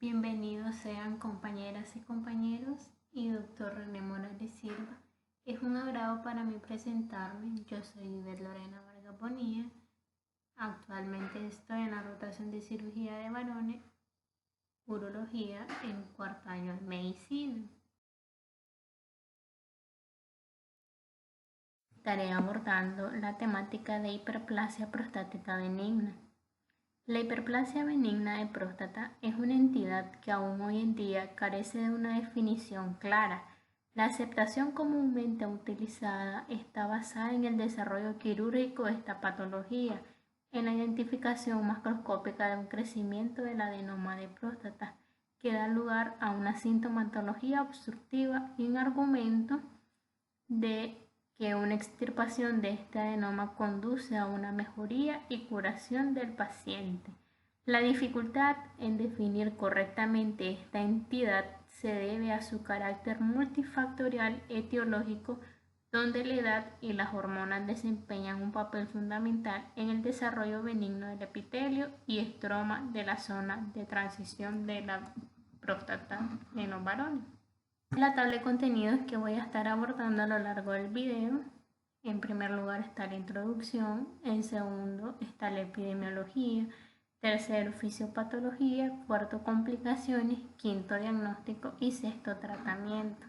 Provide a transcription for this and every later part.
Bienvenidos sean compañeras y compañeros y doctor René Morales Silva. Es un agrado para mí presentarme. Yo soy Ivette Lorena Vargas Bonilla. Actualmente estoy en la rotación de cirugía de varones, urología en cuarto año de medicina. Estaré abordando la temática de hiperplasia prostática benigna. La hiperplasia benigna de próstata es una entidad que aún hoy en día carece de una definición clara. La aceptación comúnmente utilizada está basada en el desarrollo quirúrgico de esta patología, en la identificación macroscópica de un crecimiento del adenoma de próstata, que da lugar a una sintomatología obstructiva y un argumento de que una extirpación de este adenoma conduce a una mejoría y curación del paciente. La dificultad en definir correctamente esta entidad se debe a su carácter multifactorial etiológico, donde la edad y las hormonas desempeñan un papel fundamental en el desarrollo benigno del epitelio y estroma de la zona de transición de la próstata en los varones. La tabla de contenidos que voy a estar abordando a lo largo del video. En primer lugar está la introducción, en segundo está la epidemiología, tercero fisiopatología, cuarto complicaciones, quinto diagnóstico y sexto tratamiento.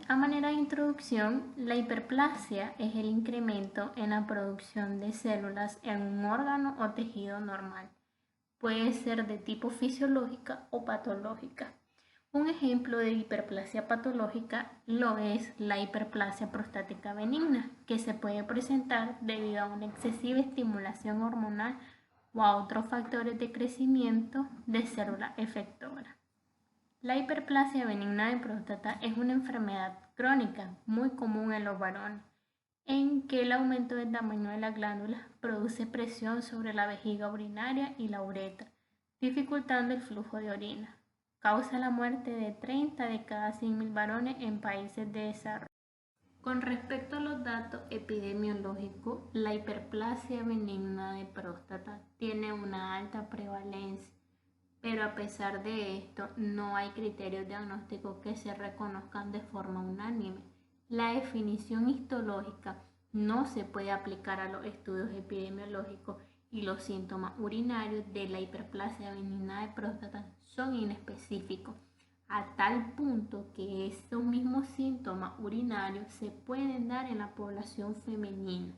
A manera de introducción, la hiperplasia es el incremento en la producción de células en un órgano o tejido normal. Puede ser de tipo fisiológica o patológica. Un ejemplo de hiperplasia patológica lo es la hiperplasia prostática benigna, que se puede presentar debido a una excesiva estimulación hormonal o a otros factores de crecimiento de célula efectora. La hiperplasia benigna de próstata es una enfermedad crónica muy común en los varones, en que el aumento del tamaño de las glándulas produce presión sobre la vejiga urinaria y la uretra, dificultando el flujo de orina. Causa la muerte de 30 de cada 100.000 varones en países de desarrollo. Con respecto a los datos epidemiológicos, la hiperplasia benigna de próstata tiene una alta prevalencia, pero a pesar de esto no hay criterios diagnósticos que se reconozcan de forma unánime. La definición histológica no se puede aplicar a los estudios epidemiológicos y los síntomas urinarios de la hiperplasia benigna de próstata son inespecíficos, a tal punto que estos mismos síntomas urinarios se pueden dar en la población femenina.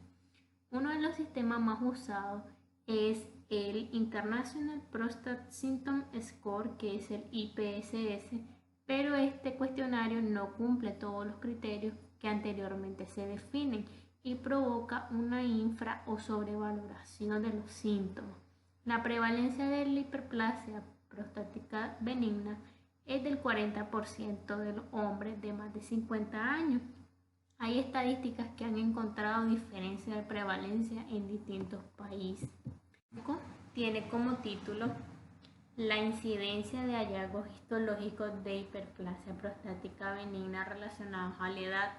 Uno de los sistemas más usados es el International Prostate Symptom Score, que es el IPSS, pero este cuestionario no cumple todos los criterios que anteriormente se definen y provoca una infra o sobrevaloración de los síntomas. La prevalencia de la hiperplasia prostática benigna es del 40% de los hombres de más de 50 años. Hay estadísticas que han encontrado diferencias de prevalencia en distintos países. Tiene como título la incidencia de hallazgos histológicos de hiperplasia prostática benigna relacionados a la edad,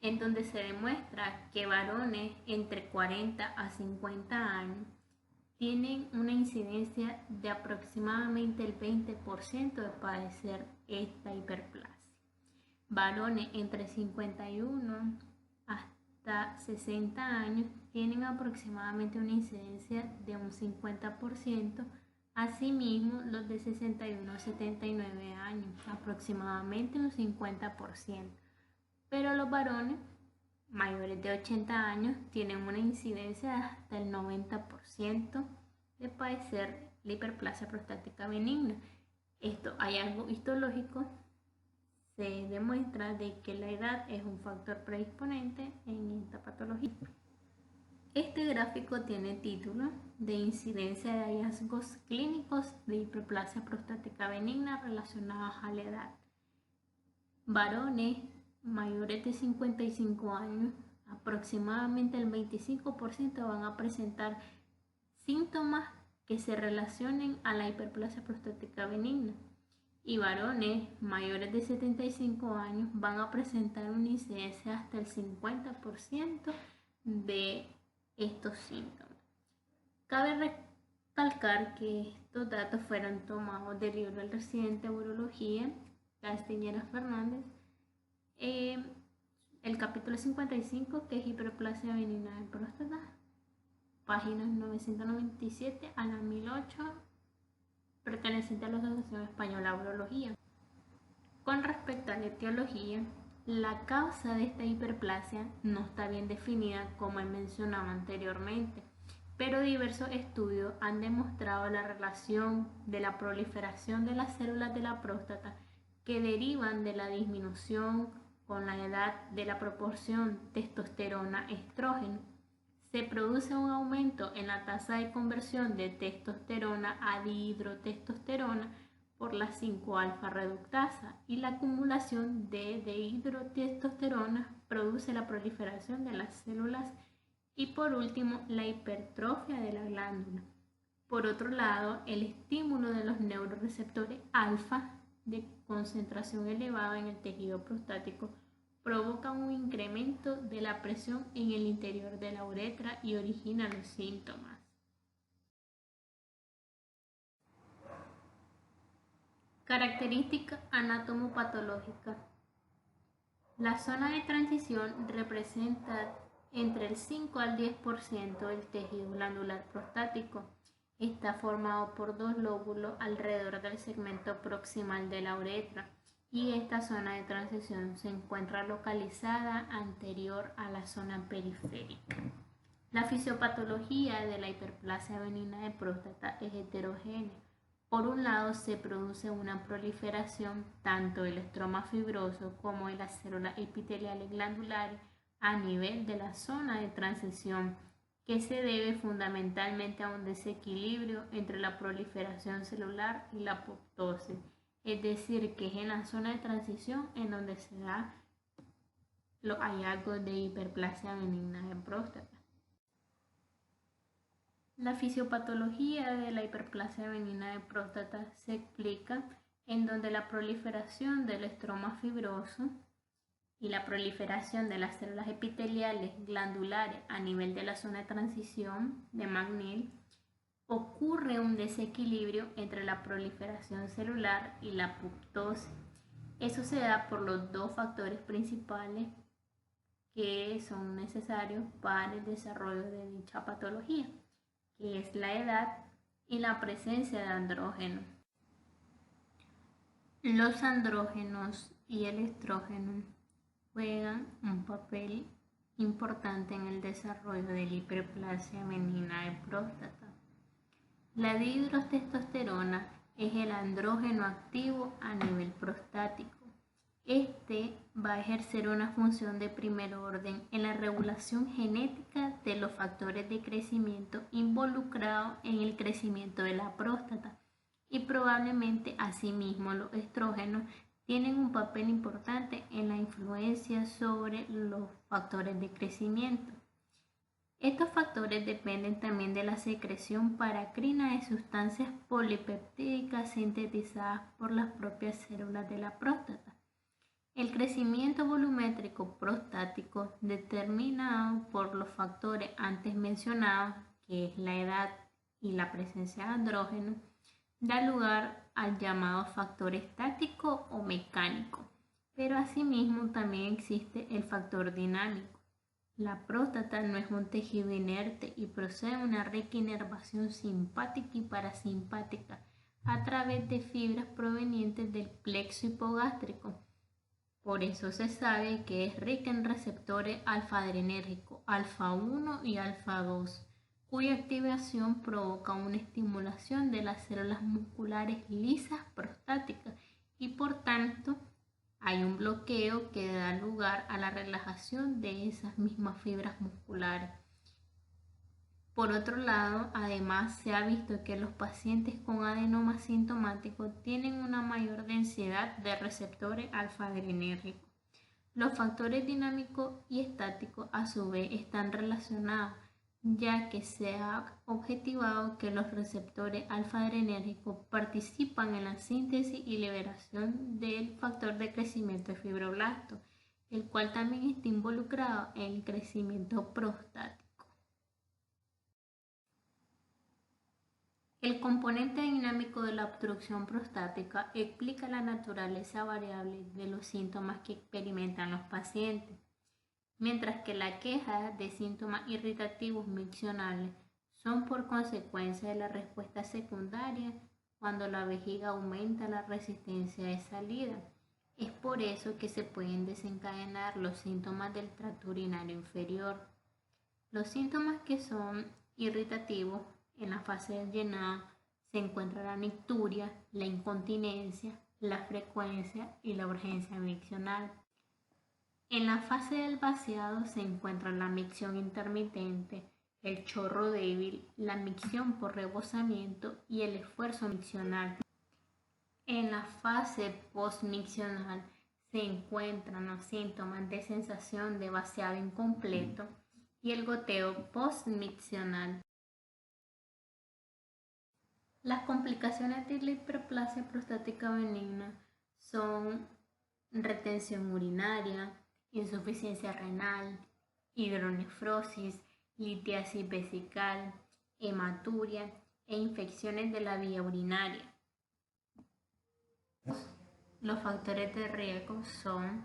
en donde se demuestra que varones entre 40 a 50 años tienen una incidencia de aproximadamente el 20% de padecer esta hiperplasia. Varones entre 51 hasta 60 años tienen aproximadamente una incidencia de un 50%, asimismo los de 61 a 79 años aproximadamente un 50%, pero los varones mayores de 80 años tienen una incidencia de hasta el 90% de padecer la hiperplasia prostática benigna. Estos hallazgos histológicos se demuestra de que la edad es un factor predisponente en esta patología. Este gráfico tiene título de incidencia de hallazgos clínicos de hiperplasia prostática benigna relacionados a la edad. Varones mayores de 55 años, aproximadamente el 25% van a presentar síntomas que se relacionen a la hiperplasia prostática benigna. Y varones mayores de 75 años van a presentar una incidencia hasta el 50% de estos síntomas. Cabe recalcar que estos datos fueron tomados del libro del residente de urología, Castiñera Fernández, el capítulo 55, que es hiperplasia benigna de próstata, páginas 997 a la 1008, perteneciente a la Asociación Española de Urología. Con respecto a la etiología, la causa de esta hiperplasia no está bien definida, como he mencionado anteriormente, pero diversos estudios han demostrado la relación de la proliferación de las células de la próstata que derivan de la disminución con la edad de la proporción testosterona-estrógeno. Se produce un aumento en la tasa de conversión de testosterona a dihidrotestosterona por la 5-alfa reductasa, y la acumulación de dihidrotestosterona produce la proliferación de las células y, por último, la hipertrofia de la glándula. Por otro lado, el estímulo de los neuroreceptores alfa de concentración elevada en el tejido prostático provoca un incremento de la presión en el interior de la uretra y origina los síntomas. Característica anatomopatológica. La zona de transición representa entre el 5 al 10% del tejido glandular prostático. Está formado por dos lóbulos alrededor del segmento proximal de la uretra, y esta zona de transición se encuentra localizada anterior a la zona periférica. La fisiopatología de la hiperplasia benigna de próstata es heterogénea. Por un lado, se produce una proliferación tanto del estroma fibroso como de las células epiteliales glandulares a nivel de la zona de transición, que se debe fundamentalmente a un desequilibrio entre la proliferación celular y la apoptosis, es decir, que es en la zona de transición en donde se da los hallazgos de hiperplasia benigna de próstata. La fisiopatología de la hiperplasia benigna de próstata se explica en donde la proliferación del estroma fibroso y la proliferación de las células epiteliales glandulares a nivel de la zona de transición de McNeil ocurre un desequilibrio entre la proliferación celular y la apoptosis. Eso se da por los dos factores principales que son necesarios para el desarrollo de dicha patología, que es la edad y la presencia de andrógenos. Los andrógenos y el estrógeno juegan un papel importante en el desarrollo de la hiperplasia benigna de próstata. La dihidrotestosterona es el andrógeno activo a nivel prostático. Este va a ejercer una función de primer orden en la regulación genética de los factores de crecimiento involucrados en el crecimiento de la próstata, y probablemente asimismo los estrógenos tienen un papel importante en la influencia sobre los factores de crecimiento. Estos factores dependen también de la secreción paracrina de sustancias polipeptídicas sintetizadas por las propias células de la próstata. El crecimiento volumétrico prostático, determinado por los factores antes mencionados, que es la edad y la presencia de andrógenos, da lugar al llamado factor estático o mecánico, pero asimismo también existe el factor dinámico. La próstata no es un tejido inerte y procede de una rica inervación simpática y parasimpática a través de fibras provenientes del plexo hipogástrico. Por eso se sabe que es rica en receptores alfa-adrenérgicos alfa 1 y alfa 2, cuya activación provoca una estimulación de las células musculares lisas prostáticas, y por tanto hay un bloqueo que da lugar a la relajación de esas mismas fibras musculares. Por otro lado, además se ha visto que los pacientes con adenoma sintomático tienen una mayor densidad de receptores alfa-adrenérgicos. Los factores dinámicos y estáticos a su vez están relacionados, ya que se ha objetivado que los receptores alfa-adrenérgicos participan en la síntesis y liberación del factor de crecimiento de fibroblastos, el cual también está involucrado en el crecimiento prostático. El componente dinámico de la obstrucción prostática explica la naturaleza variable de los síntomas que experimentan los pacientes, mientras que la queja de síntomas irritativos miccionales son por consecuencia de la respuesta secundaria cuando la vejiga aumenta la resistencia de salida. Es por eso que se pueden desencadenar los síntomas del tracto urinario inferior. Los síntomas que son irritativos en la fase del llenado se encuentra la nicturia, la incontinencia, la frecuencia y la urgencia miccional. En la fase del vaciado se encuentra la micción intermitente, el chorro débil, la micción por rebosamiento y el esfuerzo miccional. En la fase postmiccional se encuentran los síntomas de sensación de vaciado incompleto y el goteo postmiccional. Las complicaciones de la hiperplasia prostática benigna son retención urinaria, insuficiencia renal, hidronefrosis, litiasis vesical, hematuria e infecciones de la vía urinaria. Los factores de riesgo son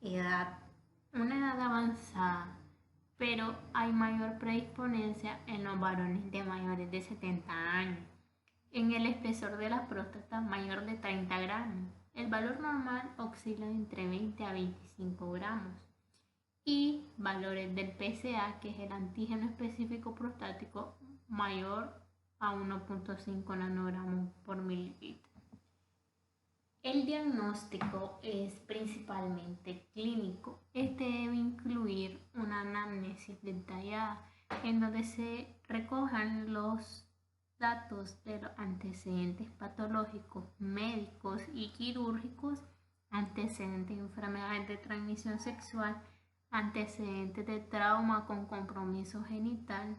edad, una edad avanzada, pero hay mayor predisponencia en los varones de mayores de 70 años. En el espesor de la próstata mayor de 30 gramos, el valor normal oscila entre 20 a 25 gramos. Y valores del PSA, que es el antígeno específico prostático, mayor a 1.5 nanogramos por mililitro. El diagnóstico es principalmente clínico. Este debe incluir una anamnesis detallada en donde se recojan los datos de los antecedentes patológicos, médicos y quirúrgicos, antecedentes de enfermedades de transmisión sexual, antecedentes de trauma con compromiso genital,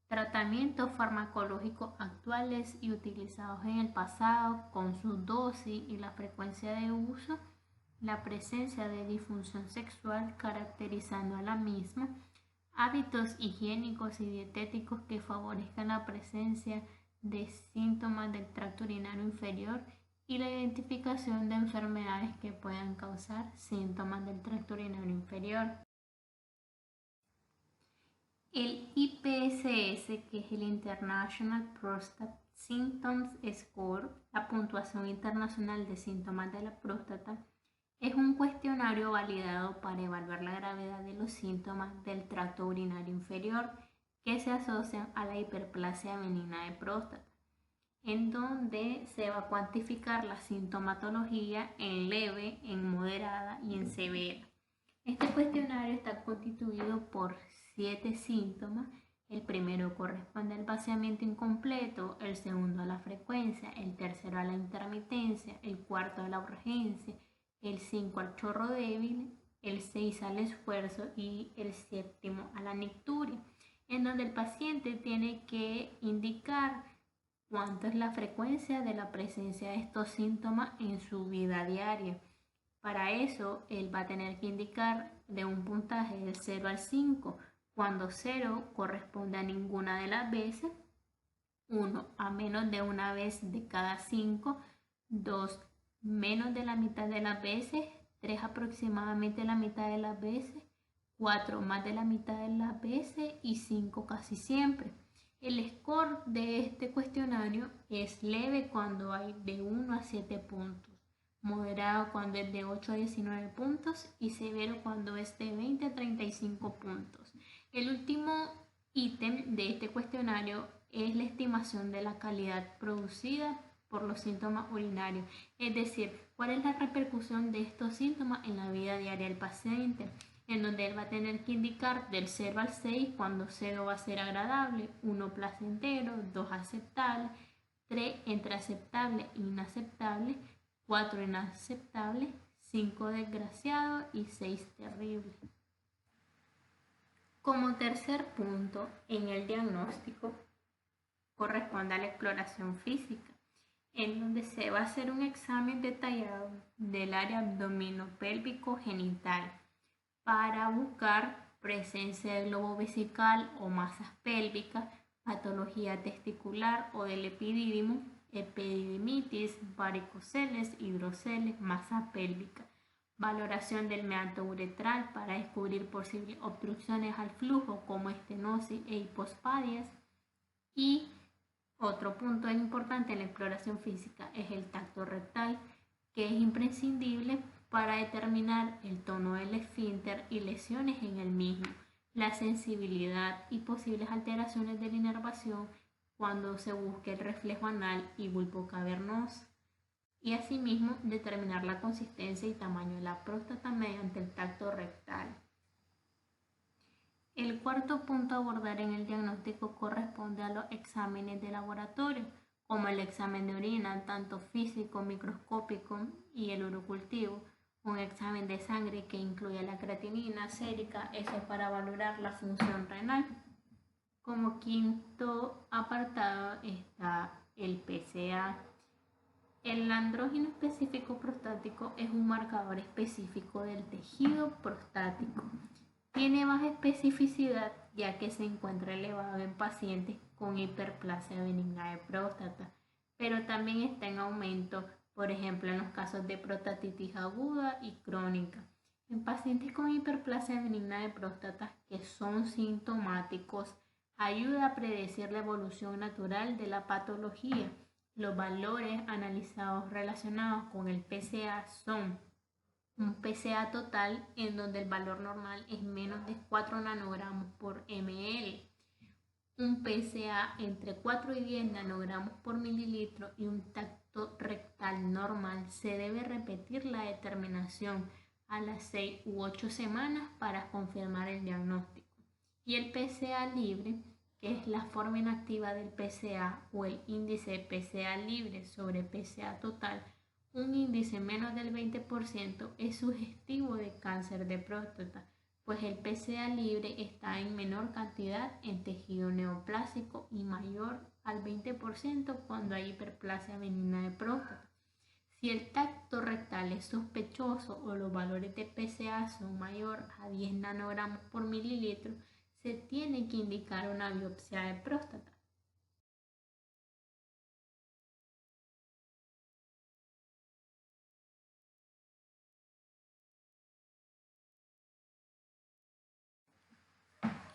tratamientos farmacológicos actuales y utilizados en el pasado con su dosis y la frecuencia de uso, la presencia de disfunción sexual caracterizando a la misma, hábitos higiénicos y dietéticos que favorezcan la presencia de síntomas del tracto urinario inferior y la identificación de enfermedades que puedan causar síntomas del tracto urinario inferior. El IPSS, que es el International Prostate Symptoms Score, la puntuación internacional de síntomas de la próstata, es un cuestionario validado para evaluar la gravedad de los síntomas del tracto urinario inferior que se asocian a la hiperplasia benigna de próstata, en donde se va a cuantificar la sintomatología en leve, en moderada y en severa. Este cuestionario está constituido por 7 síntomas. El primero corresponde al vaciamiento incompleto, el segundo a la frecuencia, el tercero a la intermitencia, el cuarto a la urgencia, el 5 al chorro débil, el 6 al esfuerzo y el séptimo a la nicturia, en donde el paciente tiene que indicar cuánto es la frecuencia de la presencia de estos síntomas en su vida diaria. Para eso, él va a tener que indicar de un puntaje del 0 al 5, cuando 0 corresponde a ninguna de las veces, 1 a menos de una vez de cada 5, 2 menos de la mitad de las veces, 3 aproximadamente la mitad de las veces, 4 más de la mitad de las veces y 5 casi siempre. El score de este cuestionario es leve cuando hay de 1 a 7 puntos, moderado cuando es de 8 a 19 puntos y severo cuando es de 20 a 35 puntos. El último ítem de este cuestionario es la estimación de la calidad producida por los síntomas urinarios, es decir, cuál es la repercusión de estos síntomas en la vida diaria del paciente, en donde él va a tener que indicar del 0 al 6 cuando 0 va a ser agradable, 1 placentero, 2 aceptable, 3 entre aceptable e inaceptable, 4 inaceptable, 5 desgraciado y 6 terrible. Como tercer punto en el diagnóstico corresponde a la exploración física, en donde se va a hacer un examen detallado del área abdominopélvico genital para buscar presencia de globo vesical o masas pélvicas patología testicular o del epidídimo, epididimitis, varicoceles, hidroceles, masa pélvica. Valoración del meato uretral para descubrir posibles obstrucciones al flujo como estenosis e hipospadias. Y otro punto importante en la exploración física es el tacto rectal, que es imprescindible para determinar el tono del esfínter y lesiones en el mismo, la sensibilidad y posibles alteraciones de la inervación cuando se busque el reflejo anal y bulbo cavernoso, y asimismo determinar la consistencia y tamaño de la próstata mediante el tacto rectal. El cuarto punto a abordar en el diagnóstico corresponde a los exámenes de laboratorio, como el examen de orina, tanto físico, microscópico y el urocultivo, un examen de sangre que incluye la creatinina sérica, eso es para valorar la función renal. Como quinto apartado está el PSA. El andrógeno específico prostático es un marcador específico del tejido prostático. Tiene baja especificidad ya que se encuentra elevado en pacientes con hiperplasia benigna de próstata, pero también está en aumento, por ejemplo, en los casos de prostatitis aguda y crónica. En pacientes con hiperplasia benigna de próstata que son sintomáticos, ayuda a predecir la evolución natural de la patología. Los valores analizados relacionados con el PSA son un PSA total en donde el valor normal es menos de 4 nanogramos por ml, un PSA entre 4 y 10 nanogramos por mililitro y un tacto rectal normal. Se debe repetir la determinación a las 6 u 8 semanas para confirmar el diagnóstico. Y el PSA libre, que es la forma inactiva del PSA o el índice PSA libre sobre PSA total, un índice menos del 20% es sugestivo de cáncer de próstata, pues el PSA libre está en menor cantidad en tejido neoplásico y mayor al 20% cuando hay hiperplasia benigna de próstata. Si el tacto rectal es sospechoso o los valores de PSA son mayor a 10 nanogramos por mililitro, se tiene que indicar una biopsia de próstata.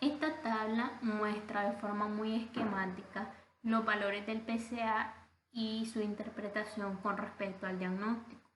Esta tabla muestra de forma muy esquemática los valores del PSA y su interpretación con respecto al diagnóstico.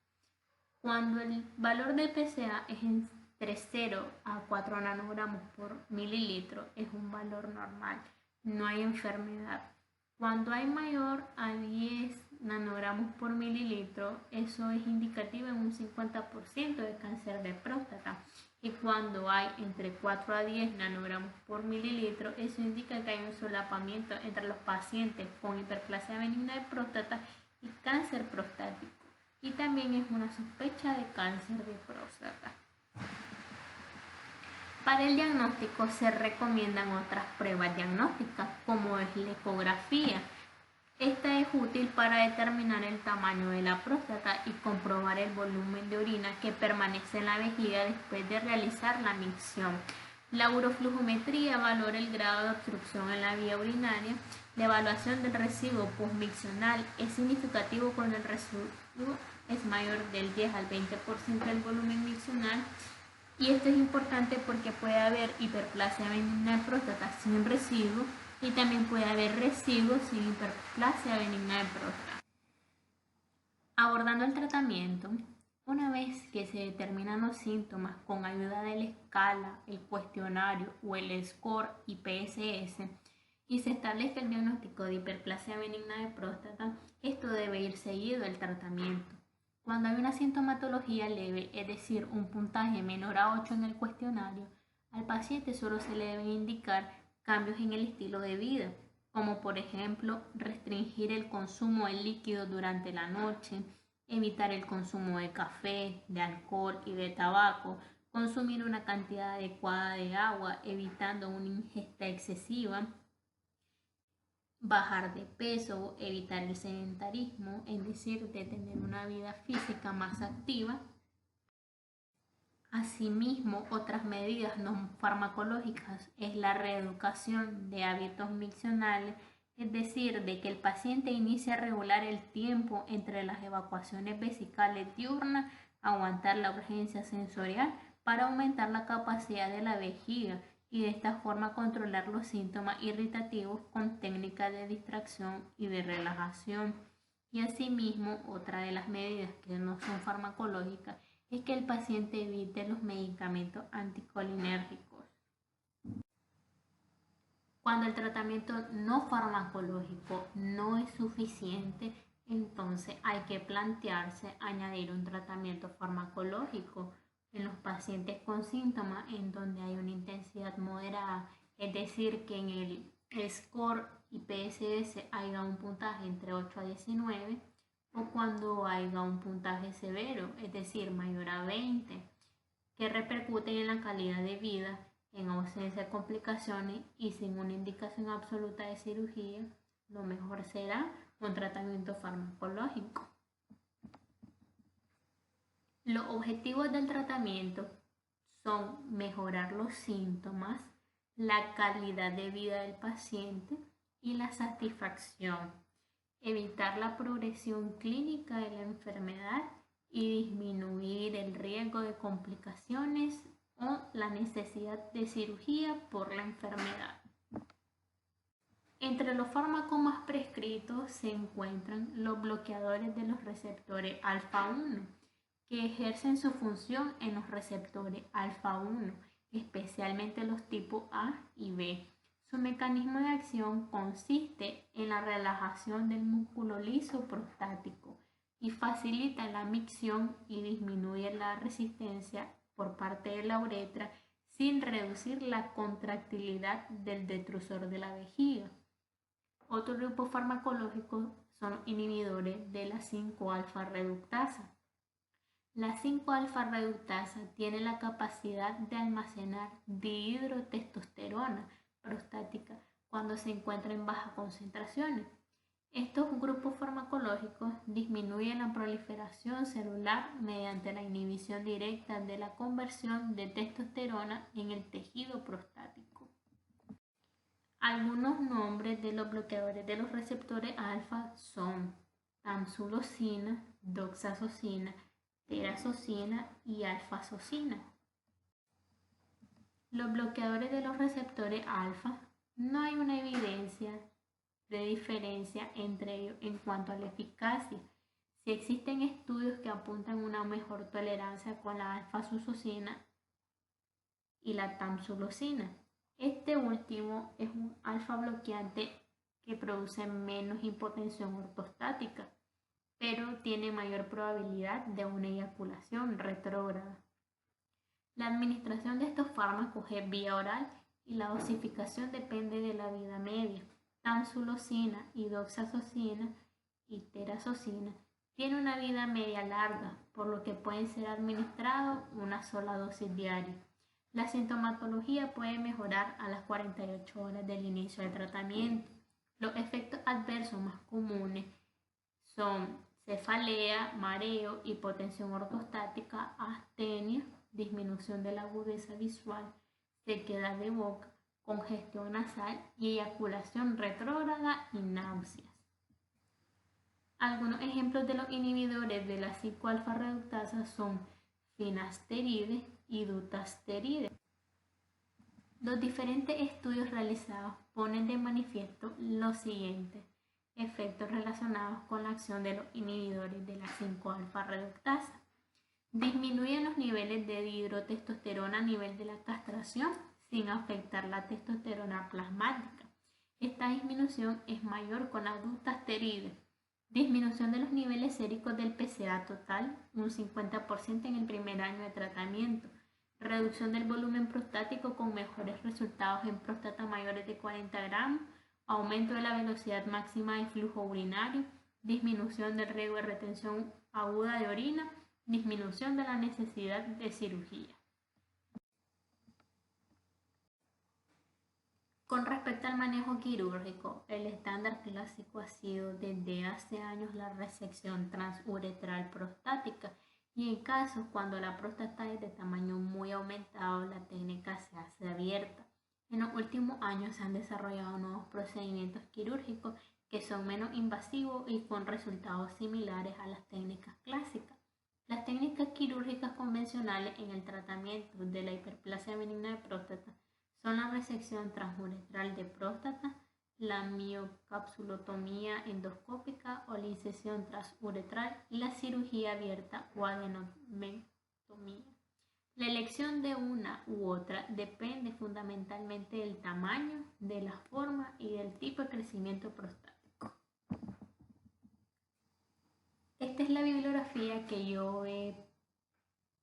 Cuando el valor del PSA es entre 0 a 4 nanogramos por mililitro, es un valor normal, no hay enfermedad. Cuando hay mayor a 10 nanogramos por mililitro, eso es indicativo en un 50% de cáncer de próstata. Y cuando hay entre 4 a 10 nanogramos por mililitro, eso indica que hay un solapamiento entre los pacientes con hiperplasia benigna de próstata y cáncer prostático. Y también es una sospecha de cáncer de próstata. Para el diagnóstico se recomiendan otras pruebas diagnósticas, como es la ecografía. Esta es útil para determinar el tamaño de la próstata y comprobar el volumen de orina que permanece en la vejiga después de realizar la micción. La uroflujometría valora el grado de obstrucción en la vía urinaria. La evaluación del residuo postmiccional es significativo cuando el residuo es mayor del 10 al 20% del volumen miccional. Y esto es importante porque puede haber hiperplasia benigna de próstata sin residuo y también puede haber residuos sin hiperplasia benigna de próstata. Abordando el tratamiento, una vez que se determinan los síntomas con ayuda de la escala, el cuestionario o el score IPSS y se establece el diagnóstico de hiperplasia benigna de próstata, esto debe ir seguido el tratamiento. Cuando hay una sintomatología leve, es decir, un puntaje menor a 8 en el cuestionario, al paciente solo se le deben indicar cambios en el estilo de vida, como por ejemplo restringir el consumo de líquidos durante la noche, evitar el consumo de café, de alcohol y de tabaco, consumir una cantidad adecuada de agua, evitando una ingesta excesiva, bajar de peso, evitar el sedentarismo, es decir, de tener una vida física más activa, Asimismo, otras medidas no farmacológicas es la reeducación de hábitos miccionales, es decir, de que el paciente inicie a regular el tiempo entre las evacuaciones vesicales diurnas, aguantar la urgencia sensorial para aumentar la capacidad de la vejiga y de esta forma controlar los síntomas irritativos con técnicas de distracción y de relajación. Y asimismo, otra de las medidas que no son farmacológicas es que el paciente evite los medicamentos anticolinérgicos. Cuando el tratamiento no farmacológico no es suficiente, entonces hay que plantearse añadir un tratamiento farmacológico en los pacientes con síntomas en donde hay una intensidad moderada, es decir, que en el SCORE y PSS haya un puntaje entre 8 a 19, o cuando haya un puntaje severo, es decir, mayor a 20, que repercuten en la calidad de vida, en ausencia de complicaciones y sin una indicación absoluta de cirugía, lo mejor será un tratamiento farmacológico. Los objetivos del tratamiento son mejorar los síntomas, la calidad de vida del paciente y la satisfacción, evitar la progresión clínica de la enfermedad y disminuir el riesgo de complicaciones o la necesidad de cirugía por la enfermedad. Entre los fármacos más prescritos se encuentran los bloqueadores de los receptores alfa-1, que ejercen su función en los receptores alfa-1, especialmente los tipos A y B. Su mecanismo de acción consiste en la relajación del músculo liso prostático y facilita la micción y disminuye la resistencia por parte de la uretra sin reducir la contractilidad del detrusor de la vejiga. Otro grupo farmacológico son los inhibidores de la 5-alfa reductasa. La 5-alfa reductasa tiene la capacidad de almacenar dihidrotestosterona prostática cuando se encuentra en bajas concentraciones. Estos grupos farmacológicos disminuyen la proliferación celular mediante la inhibición directa de la conversión de testosterona en el tejido prostático. Algunos nombres de los bloqueadores de los receptores alfa son tamsulosina, doxazosina, terazosina y alfazosina. Los bloqueadores de los receptores alfa, no hay una evidencia de diferencia entre ellos en cuanto a la eficacia. Si existen estudios que apuntan a una mejor tolerancia con la alfa-azosina y la tamsulosina. Este último es un alfa bloqueante que produce menos hipotensión ortostática, pero tiene mayor probabilidad de una eyaculación retrógrada. La administración de estos fármacos es vía oral y la dosificación depende de la vida media. Tamsulosina y doxazosina y terazosina tienen una vida media larga, por lo que pueden ser administrados una sola dosis diaria. La sintomatología puede mejorar a las 48 horas del inicio del tratamiento. Los efectos adversos más comunes son cefalea, mareo, hipotensión ortostática, astenia, disminución de la agudeza visual, sequedad de boca, congestión nasal y eyaculación retrógrada y náuseas. Algunos ejemplos de los inhibidores de la 5-alfa reductasa son finasteride y dutasteride. Los diferentes estudios realizados ponen de manifiesto los siguientes efectos relacionados con la acción de los inhibidores de la 5-alfa reductasa. Disminuyen los niveles de dihidrotestosterona a nivel de la castración sin afectar la testosterona plasmática. Esta disminución es mayor con la dutasteride. Disminución de los niveles séricos del PSA total, un 50% en el primer año de tratamiento. Reducción del volumen prostático con mejores resultados en próstata mayores de 40 gramos. Aumento de la velocidad máxima de flujo urinario. Disminución del riesgo de retención aguda de orina. Disminución de la necesidad de cirugía. Con respecto al manejo quirúrgico, el estándar clásico ha sido desde hace años la resección transuretral prostática, Y en casos cuando la próstata es de tamaño muy aumentado, la técnica se hace abierta. En los últimos años se han desarrollado nuevos procedimientos quirúrgicos que son menos invasivos y con resultados similares a las técnicas clásicas. Las técnicas quirúrgicas convencionales en el tratamiento de la hiperplasia benigna de próstata son la resección transuretral de próstata, la miocapsulotomía endoscópica o la incisión transuretral y la cirugía abierta o adenomectomía. La elección de una u otra depende fundamentalmente del tamaño, de la forma y del tipo de crecimiento prostático. Esta es la bibliografía que yo he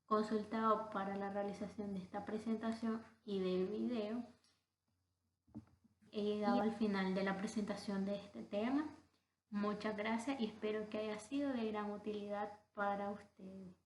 consultado para la realización de esta presentación y del video. He llegado al final de la presentación de este tema. Muchas gracias y espero que haya sido de gran utilidad para ustedes.